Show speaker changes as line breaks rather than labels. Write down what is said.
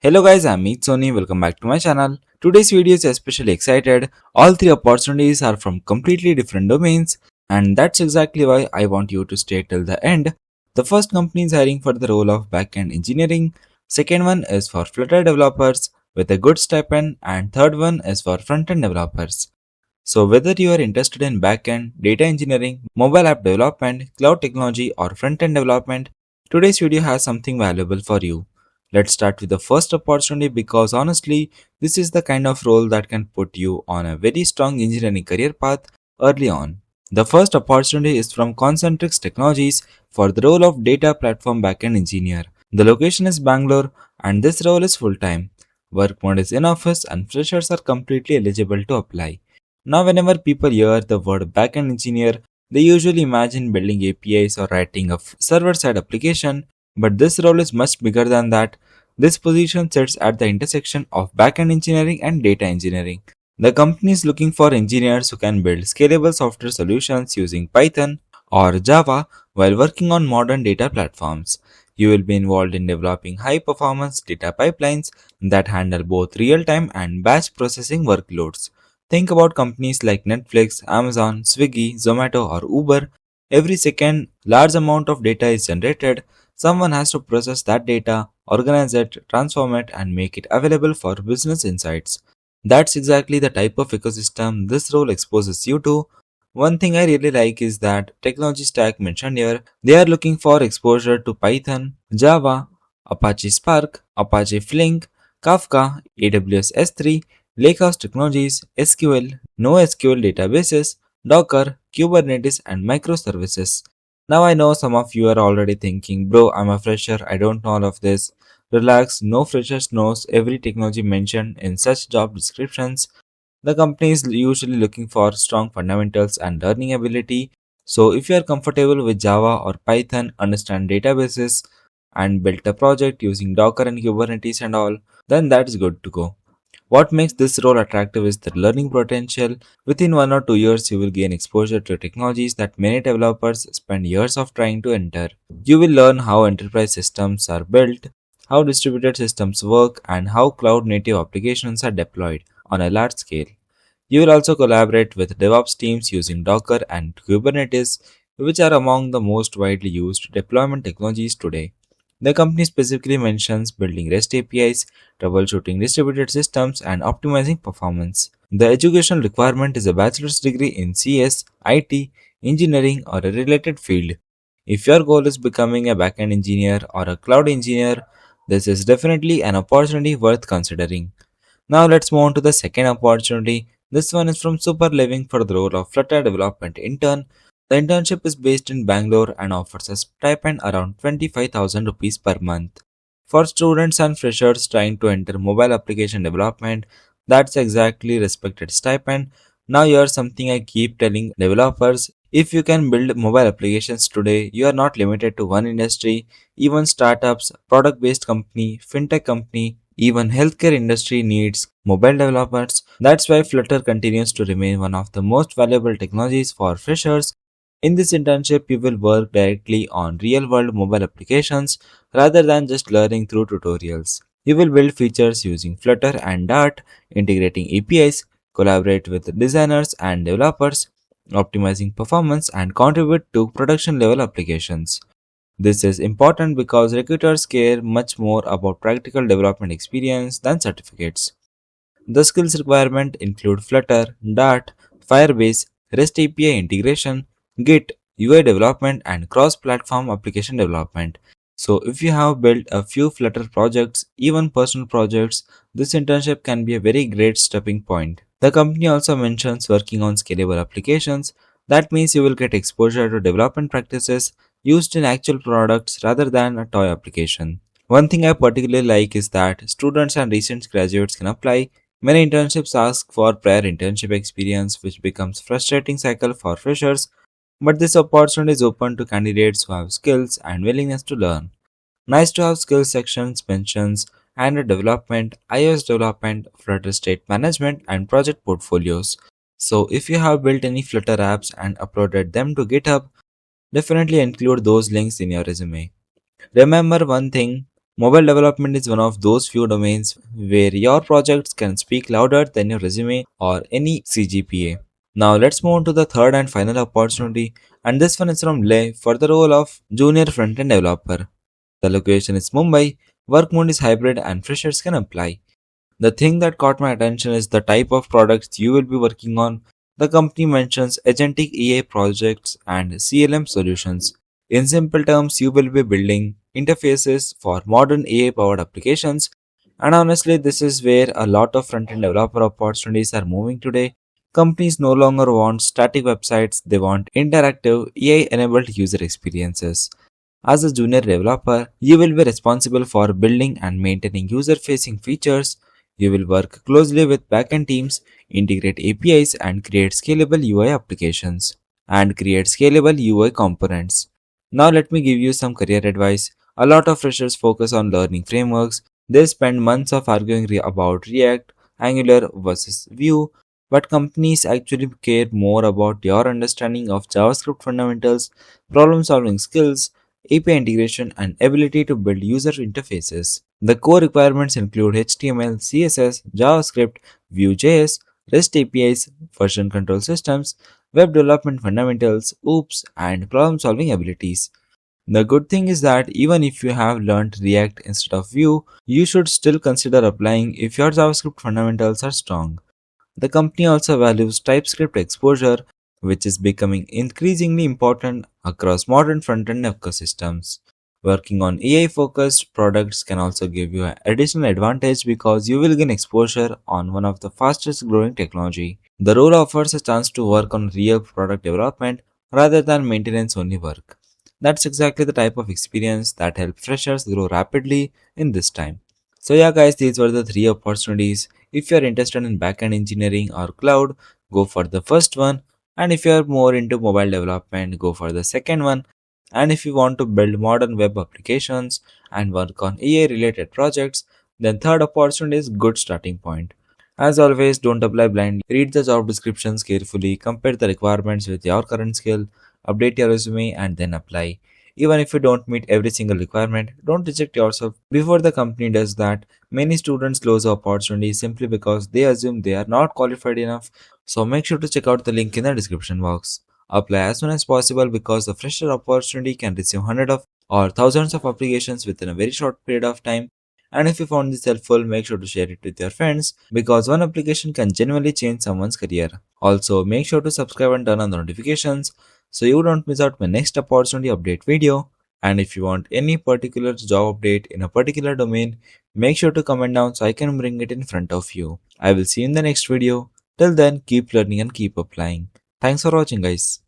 Hello guys, I'm Meet Sony. Welcome back to my channel. Today's video is especially excited. All three opportunities are from completely different domains, and that's exactly why I want you to stay till the end. The first company is hiring for the role of backend engineering. Second one is for Flutter developers with a good stipend, and third one is for front-end developers. So whether you are interested in backend, data engineering, mobile app development, cloud technology, or front-end development, today's video has something valuable for you. Let's start with the first opportunity because honestly, this is the kind of role that can put you on a very strong engineering career path early on. The first opportunity is from Concentrix Technologies for the role of Data Platform Backend Engineer. The location is Bangalore and this role is full time. Work mode is in office and freshers are completely eligible to apply. Now, whenever people hear the word backend engineer, they usually imagine building APIs or writing a server side application, but this role is much bigger than that. This position sits at the intersection of backend engineering and data engineering. The company is looking for engineers who can build scalable software solutions using Python or Java while working on modern data platforms. You will be involved in developing high performance data pipelines that handle both real time and batch processing workloads. Think about companies like Netflix, Amazon, Swiggy, Zomato, or Uber. Every second, large amount of data is generated. Someone has to process that data, organize it, transform it, and make it available for business insights. That's exactly the type of ecosystem this role exposes you to. One thing I really like is that technology stack mentioned here. They are looking for exposure to Python, Java, Apache Spark, Apache Flink, Kafka, AWS S3, Lakehouse Technologies, SQL, NoSQL databases, Docker, Kubernetes, and microservices. Now I know some of you are already thinking, bro, I'm a fresher, I don't know all of this. Relax, no freshers knows every technology mentioned in such job descriptions. The company is usually looking for strong fundamentals and learning ability. So if you are comfortable with Java or Python, understand databases, and built a project using Docker and Kubernetes and all, then that's good to go. What makes this role attractive is the learning potential. Within 1 or 2 years, you will gain exposure to technologies that many developers spend years of trying to enter. You will learn how enterprise systems are built, how distributed systems work, and how cloud native applications are deployed on a large scale. You will also collaborate with DevOps teams using Docker and Kubernetes, which are among the most widely used deployment technologies today. The company specifically mentions building REST APIs, troubleshooting distributed systems, and optimizing performance. The education requirement is a bachelor's degree in CS, IT, engineering, or a related field. If your goal is becoming a backend engineer or a cloud engineer, this is definitely an opportunity worth considering. Now let's move on to the second opportunity. This one is from SuperLiving for the role of Flutter Development Intern. The internship is based in Bangalore and offers a stipend around 25,000 rupees per month. For students and freshers trying to enter mobile application development, that's exactly respected stipend. Now here's something I keep telling developers. If you can build mobile applications today, you are not limited to one industry. Even startups, product-based company, fintech company, even healthcare industry needs mobile developers. That's why Flutter continues to remain one of the most valuable technologies for freshers. In this internship, you will work directly on real world mobile applications rather than just learning through tutorials. You will build features using Flutter and Dart, integrating APIs, collaborate with designers and developers, optimizing performance, and contribute to production level applications. This is important because recruiters care much more about practical development experience than certificates. The skills requirement include Flutter, Dart, Firebase, REST API integration, Git, UI development, and cross-platform application development. So, if you have built a few Flutter projects, even personal projects, this internship can be a very great stepping point. The company also mentions working on scalable applications. That means you will get exposure to development practices used in actual products rather than a toy application. One thing I particularly like is that students and recent graduates can apply. Many internships ask for prior internship experience, which becomes frustrating cycle for freshers, but this opportunity is open to candidates who have skills and willingness to learn. Nice to have skills sections mentions Android development, iOS development, Flutter state management, and project portfolios. So if you have built any Flutter apps and uploaded them to GitHub, definitely include those links in your resume. Remember one thing, Mobile development is one of those few domains where your projects can speak louder than your resume or any CGPA. Now let's move on to the third and final opportunity, and this one is from Leah for the role of Junior Frontend Developer. The location is Mumbai, work mode is hybrid, and freshers can apply. The thing that caught my attention is the type of products you will be working on. The company mentions agentic AI projects and CLM solutions. In simple terms, you will be building interfaces for modern AI powered applications. And honestly, this is where a lot of front end developer opportunities are moving today. Companies no longer want static websites, they want interactive AI enabled user experiences. As a junior developer, you will be responsible for building and maintaining user facing features. You will work closely with backend teams, integrate APIs, and create scalable UI components. Now, let me give you some career advice. A lot of freshers focus on learning frameworks. They spend months of arguing about React, Angular versus Vue, but companies actually care more about your understanding of JavaScript fundamentals, problem solving skills, API integration, and ability to build user interfaces. The core requirements include HTML, CSS, JavaScript, Vue.js, REST APIs, version control systems, web development fundamentals, OOPS, and problem solving abilities. The good thing is that even if you have learned React instead of Vue, you should still consider applying if your JavaScript fundamentals are strong. The company also values TypeScript exposure, which is becoming increasingly important across modern front-end ecosystems. Working on AI focused products can also give you an additional advantage because you will gain exposure on one of the fastest growing technology. The role offers a chance to work on real product development rather than maintenance only work. That's exactly the type of experience that helps freshers grow rapidly in this time. So yeah guys, these were the three opportunities. If you are interested in backend engineering or cloud, go for the first one. And if you are more into mobile development, go for the second one. And if you want to build modern web applications and work on AI related projects, then third opportunity is good starting point. As always, don't apply blindly. Read the job descriptions carefully, compare the requirements with your current skill, update your resume, and then apply. Even if you don't meet every single requirement, don't reject yourself before the company does that. Many students lose opportunities simply because they assume they are not qualified enough. So make sure to check out the link in the description box. Apply as soon as possible because the fresher opportunity can receive hundreds of or thousands of applications within a very short period of time. And if you found this helpful, make sure to share it with your friends because one application can genuinely change someone's career. Also, make sure to subscribe and turn on the notifications so you don't miss out my next opportunity update video. And if you want any particular job update in a particular domain, make sure to comment down so I can bring it in front of you. I will see you in the next video. Till then, keep learning and keep applying. Thanks for watching guys.